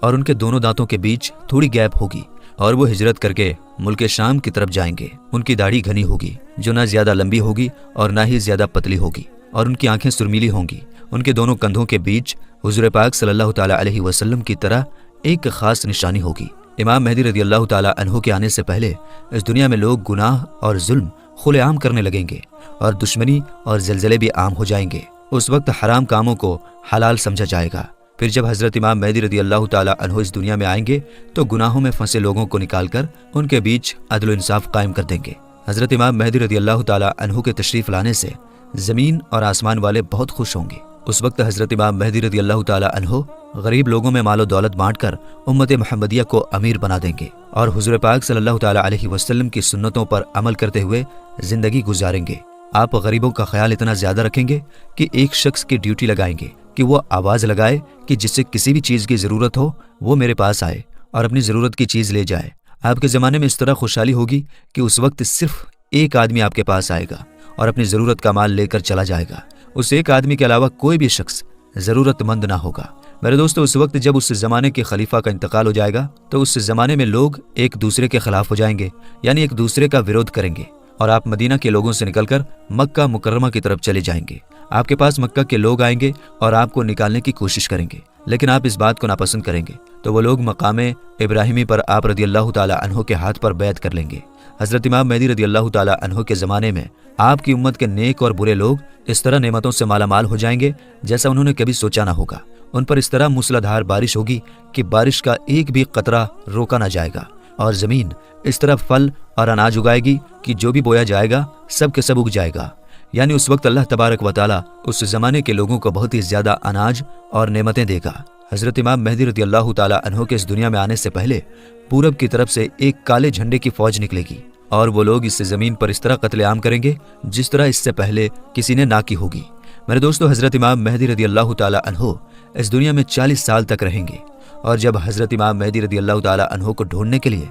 اور ان کے دونوں دانتوں کے بیچ تھوڑی گیپ ہوگی اور وہ ہجرت کر کے ملک شام کی طرف جائیں گے۔ ان کی داڑھی گھنی ہوگی جو نہ زیادہ لمبی ہوگی اور نہ ہی زیادہ پتلی ہوگی، اور ان کی آنکھیں سرمیلی ہوں گی۔ ان کے دونوں کندھوں کے بیچ حضور پاک صلی اللہ تعالیٰ علیہ وسلم کی طرح ایک خاص نشانی ہوگی۔ امام مہدی رضی اللہ تعالیٰ عنہ کے آنے سے پہلے اس دنیا میں لوگ گناہ اور ظلم کھلے عام کرنے لگیں گے اور دشمنی اور زلزلے بھی عام ہو جائیں گے۔ اس وقت حرام کاموں کو حلال سمجھا جائے گا۔ پھر جب حضرت امام مہدی رضی اللہ تعالیٰ عنہ اس دنیا میں آئیں گے تو گناہوں میں پھنسے لوگوں کو نکال کر ان کے بیچ عدل و انصاف قائم کر دیں گے۔ حضرت امام مہدی رضی اللہ تعالیٰ عنہ کے تشریف لانے سے زمین اور آسمان والے بہت خوش ہوں گے۔ اس وقت حضرت امام مہدی رضی اللہ تعالیٰ عنہ غریب لوگوں میں مال و دولت بانٹ کر امت محمدیہ کو امیر بنا دیں گے اور حضور پاک صلی اللہ تعالیٰ علیہ وسلم کی سنتوں پر عمل کرتے ہوئے زندگی گزاریں گے۔ آپ غریبوں کا خیال اتنا زیادہ رکھیں گے کہ ایک شخص کی ڈیوٹی لگائیں گے کہ وہ آواز لگائے کہ جس سے کسی بھی چیز کی ضرورت ہو وہ میرے پاس آئے اور اپنی ضرورت کی چیز لے جائے۔ آپ کے زمانے میں اس طرح خوشحالی ہوگی کہ اس وقت صرف ایک آدمی آپ کے پاس آئے گا اور اپنی ضرورت کا مال لے کر چلا جائے گا۔ اس ایک آدمی کے علاوہ کوئی بھی شخص ضرورت مند نہ ہوگا۔ میرے دوستو، اس وقت جب اس زمانے کے خلیفہ کا انتقال ہو جائے گا تو اس زمانے میں لوگ ایک دوسرے کے خلاف ہو جائیں گے، یعنی ایک دوسرے کا ویرودھ کریں گے، اور آپ مدینہ کے لوگوں سے نکل کر مکہ مکرمہ کی طرف چلے جائیں گے۔ آپ کے پاس مکہ کے لوگ آئیں گے اور آپ کو نکالنے کی کوشش کریں گے، لیکن آپ اس بات کو ناپسند کریں گے تو وہ لوگ مقام ابراہیمی پر آپ رضی اللہ تعالیٰ عنہ کے ہاتھ پر بیعت کر لیں گے۔ حضرت امام مہدی رضی اللہ تعالیٰ عنہ کے زمانے میں آپ کی امت کے نیک اور برے لوگ اس طرح نعمتوں سے مالا مال ہو جائیں گے جیسا انہوں نے کبھی سوچا نہ ہوگا۔ ان پر اس طرح موسلادھار بارش ہوگی کہ بارش کا ایک بھی قطرہ روکا نہ جائے گا، اور زمین اس طرح پھل اور اناج اگائے گی کہ جو بھی بویا جائے گا سب کے سب اگ جائے گا۔ یعنی اس وقت اللہ تبارک و تعالیٰ اس زمانے کے لوگوں کو بہت ہی زیادہ اناج اور نعمتیں دے گا۔ حضرت امام مہدی رضی اللہ تعالیٰ عنہ کے اس دنیا میں آنے سے پہلے پورب کی طرف سے ایک کالے جھنڈے کی فوج نکلے گی، اور وہ لوگ اس زمین پر اس طرح قتل عام کریں گے جس طرح اس سے پہلے کسی نے نہ کی ہوگی۔ میرے دوستو، حضرت امام مہدی رضی اللہ تعالیٰ عنہ اس دنیا میں 40 سال تک رہیں گے، اور جب حضرت امام مہدی رضی اللہ تعالیٰ عنہ کو ڈھونڈنے کے لیے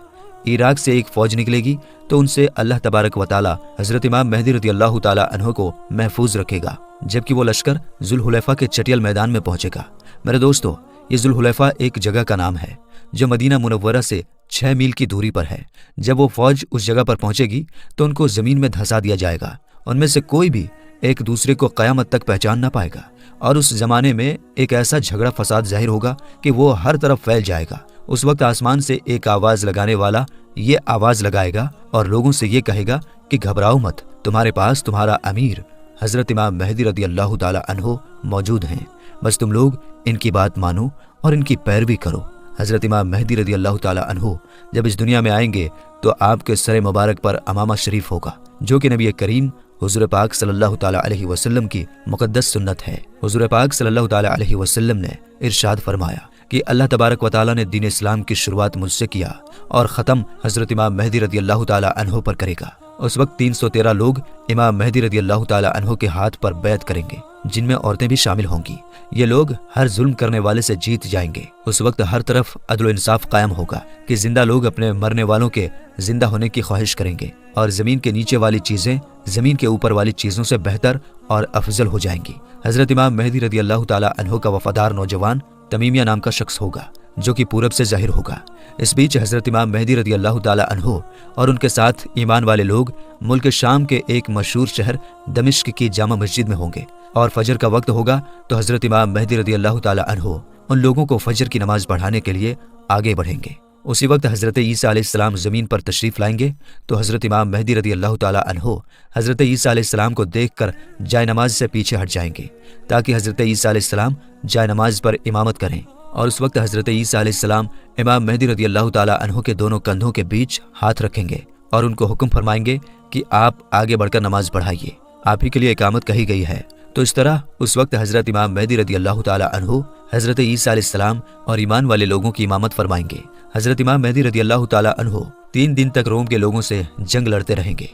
عراق سے ایک فوج نکلے گی تو ان سے اللہ تبارک و تعالیٰ حضرت امام مہدی رضی اللہ تعالیٰ عنہ کو محفوظ رکھے گا، جبکہ وہ لشکر ذوالحلیفہ کے چٹیل میدان میں پہنچے گا۔ میرے دوستو، یہ ذوالحلیفہ ایک جگہ کا نام ہے جو مدینہ منورہ سے 6 میل کی دوری پر ہے۔ جب وہ فوج اس جگہ پر پہنچے گی تو ان کو زمین میں دھسا دیا جائے گا۔ ان میں سے کوئی بھی ایک دوسرے کو قیامت تک پہچان نہ پائے گا، اور اس زمانے میں ایک ایسا جھگڑا فساد ظاہر ہوگا کہ وہ ہر طرف پھیل جائے گا۔ اس وقت آسمان سے ایک آواز لگانے والا یہ آواز لگائے گا اور لوگوں سے یہ کہے گا کہ گھبراؤ مت، تمہارے پاس تمہارا امیر حضرت امام مہدی رضی اللہ تعالیٰ عنہ موجود ہیں، بس تم لوگ ان کی بات مانو اور ان کی پیروی کرو۔ حضرت امام مہدی رضی اللہ تعالیٰ عنہ جب اس دنیا میں آئیں گے تو آپ کے سر مبارک پر امامہ شریف ہوگا، جو کہ نبی کریم حضور پاک صلی اللہ تعالیٰ علیہ وسلم کی مقدس سنت ہے۔ حضور پاک صلی اللہ تعالیٰ علیہ وسلم نے ارشاد فرمایا کہ اللہ تبارک و تعالیٰ نے دین اسلام کی شروعات مجھ سے کیا اور ختم حضرت امام مہدی رضی اللہ تعالیٰ عنہ پر کرے گا۔ اس وقت 313 لوگ امام مہدی رضی اللہ تعالیٰ عنہ کے ہاتھ پر بیعت کریں گے، جن میں عورتیں بھی شامل ہوں گی۔ یہ لوگ ہر ظلم کرنے والے سے جیت جائیں گے۔ اس وقت ہر طرف عدل و انصاف قائم ہوگا کہ زندہ لوگ اپنے مرنے والوں کے زندہ ہونے کی خواہش کریں گے، اور زمین کے نیچے والی چیزیں زمین کے اوپر والی چیزوں سے بہتر اور افضل ہو جائیں گی۔ حضرت امام مہدی رضی اللہ تعالیٰ عنہ کا وفادار نوجوان تمیمیہ نام کا شخص ہوگا، جو کہ پورب سے ظاہر ہوگا۔ اس بیچ حضرت امام مہدی رضی اللہ تعالیٰ عنہ اور ان کے ساتھ ایمان والے لوگ ملک شام کے ایک مشہور شہر دمشق کی جامع مسجد میں ہوں گے، اور فجر کا وقت ہوگا تو حضرت امام مہدی رضی اللہ تعالیٰ عنہ ان لوگوں کو فجر کی نماز پڑھانے کے لیے آگے بڑھیں گے۔ اسی وقت حضرت عیسیٰ علیہ السلام زمین پر تشریف لائیں گے تو حضرت امام مہدی رضی اللہ تعالیٰ عنہ حضرت عیسیٰ علیہ السلام کو دیکھ کر جائے نماز سے پیچھے ہٹ جائیں گے تاکہ حضرت عیسیٰ علیہ السلام جائے نماز پر امامت کریں، اور اس وقت حضرت عیسیٰ علیہ السلام امام مہدی رضی اللہ تعالیٰ عنہ کے دونوں کندھوں کے بیچ ہاتھ رکھیں گے اور ان کو حکم فرمائیں گے کہ آپ آگے بڑھ کر نماز پڑھائیے، آپ ہی کے لیے اقامت کہی گئی ہے۔ تو اس طرح اس وقت حضرت امام مہدی رضی اللہ تعالیٰ عنہ حضرت عیسیٰ علیہ السلام اور ایمان والے لوگوں کی امامت فرمائیں گے۔ حضرت امام مہدی رضی اللہ تعالیٰ عنہ 3 دن تک روم کے لوگوں سے جنگ لڑتے رہیں گے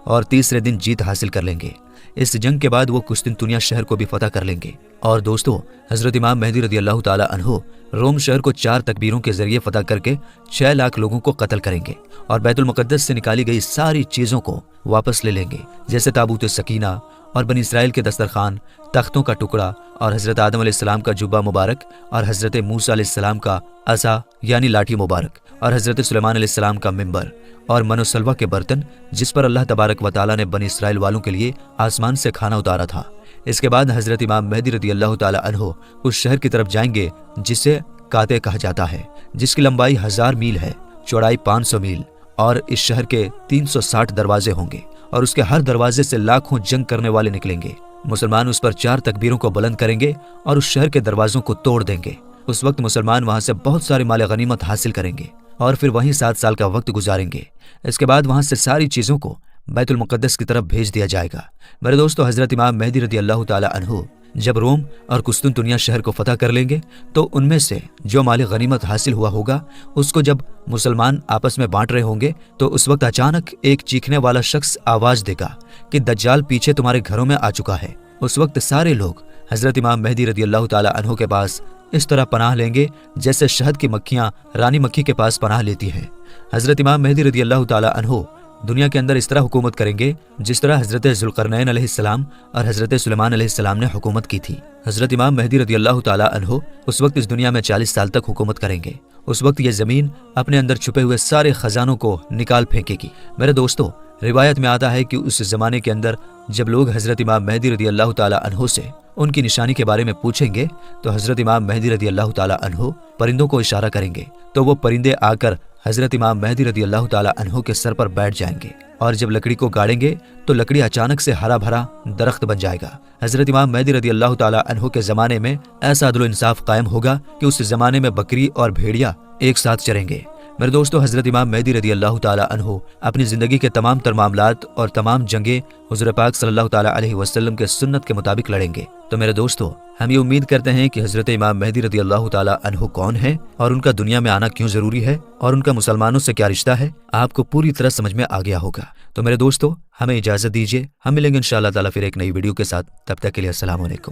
اور تیسرے دن جیت حاصل کر لیں گے۔ اس جنگ کے بعد وہ قسطنطنیہ شہر کو بھی فتح کر لیں گے۔ اور دوستو، حضرت امام مہدی رضی اللہ تعالیٰ عنہ روم شہر کو 4 تکبیروں کے ذریعے فتح کر کے 6 لاکھ لوگوں کو قتل کریں گے، اور بیت المقدس سے نکالی گئی ساری چیزوں کو واپس لے لیں گے، جیسے تابوت سکینہ اور بنی اسرائیل کے دسترخوان، تختوں کا ٹکڑا اور حضرت آدم علیہ السلام کا جبہ مبارک اور حضرت موسیٰ علیہ السلام کا عصا یعنی لاٹھی مبارک اور حضرت سلیمان علیہ السلام کا منبر اور من و سلوہ کے برتن جس پر اللہ تبارک و تعالیٰ نے بنی اسرائیل والوں کے لیے آسمان سے کھانا اتارا تھا۔ اس کے بعد حضرت امام مہدی رضی اللہ تعالیٰ عنہ اس شہر کی طرف جائیں گے جسے کاتے کہا جاتا ہے، جس کی لمبائی 1000 میل ہے، چوڑائی 500 میل، اور اس شہر کے 360 دروازے ہوں گے اور اس کے ہر دروازے سے لاکھوں جنگ کرنے والے نکلیں گے۔ مسلمان اس پر 4 تکبیروں کو بلند کریں گے اور اس شہر کے دروازوں کو توڑ دیں گے۔ اس وقت مسلمان وہاں سے بہت سارے مال غنیمت حاصل کریں گے اور پھر وہیں 7 سال کا وقت گزاریں گے۔ اس کے بعد وہاں سے ساری چیزوں کو بیت المقدس کی طرف بھیج دیا جائے گا۔ میرے دوستو، حضرت امام مہدی رضی اللہ تعالیٰ عنہ جب روم اور قسطنطنیہ شہر کو فتح کر لیں گے تو ان میں سے جو مال غنیمت حاصل ہوا ہوگا اس کو جب مسلمان آپس میں بانٹ رہے ہوں گے تو اس وقت اچانک ایک چیخنے والا شخص آواز دے گا کہ دجال پیچھے تمہارے گھروں میں آ چکا ہے۔ اس وقت سارے لوگ حضرت امام مہدی رضی اللہ تعالیٰ عنہ کے پاس اس طرح پناہ لیں گے جیسے شہد کی مکھیاں رانی مکھی کے پاس پناہ لیتی ہیں۔ حضرت امام مہدی رضی اللہ تعالیٰ عنہ دنیا کے اندر اس طرح حکومت کریں گے جس طرح حضرت ذوالقرنین علیہ السلام اور حضرت سلیمان علیہ السلام نے حکومت کی تھی۔ حضرت امام مہدی رضی اللہ تعالیٰ عنہ اس وقت اس دنیا میں 40 سال تک حکومت کریں گے۔ اس وقت یہ زمین اپنے اندر چھپے ہوئے سارے خزانوں کو نکال پھینکے گی۔ میرے دوستو، روایت میں آتا ہے کہ اس زمانے کے اندر جب لوگ حضرت امام مہدی رضی اللہ تعالیٰ عنہ سے ان کی نشانی کے بارے میں پوچھیں گے تو حضرت امام مہدی رضی اللہ تعالیٰ عنہ پرندوں کو اشارہ کریں گے تو وہ پرندے آ کر حضرت امام مہدی رضی اللہ تعالیٰ عنہ کے سر پر بیٹھ جائیں گے، اور جب لکڑی کو گاڑیں گے تو لکڑی اچانک سے ہرا بھرا درخت بن جائے گا۔ حضرت امام مہدی رضی اللہ تعالیٰ عنہ کے زمانے میں ایسا عدل و انصاف قائم ہوگا کہ اس زمانے میں بکری اور بھیڑیا ایک ساتھ چریں گے۔ میرے دوستو، حضرت امام مہدی رضی اللہ تعالیٰ عنہ اپنی زندگی کے تمام تر معاملات اور تمام جنگیں حضور پاک صلی اللہ تعالیٰ علیہ وسلم کے سنت کے مطابق لڑیں گے۔ تو میرے دوستو، ہم یہ امید کرتے ہیں کہ حضرت امام مہدی رضی اللہ تعالیٰ عنہ کون ہے اور ان کا دنیا میں آنا کیوں ضروری ہے اور ان کا مسلمانوں سے کیا رشتہ ہے، آپ کو پوری طرح سمجھ میں آ گیا ہوگا۔ تو میرے دوستو، ہمیں اجازت دیجیے، ہم ملیں گے انشاءاللہ تعالیٰ پھر ایک نئی ویڈیو کے ساتھ۔ تب تک کے لیے السلام علیکم۔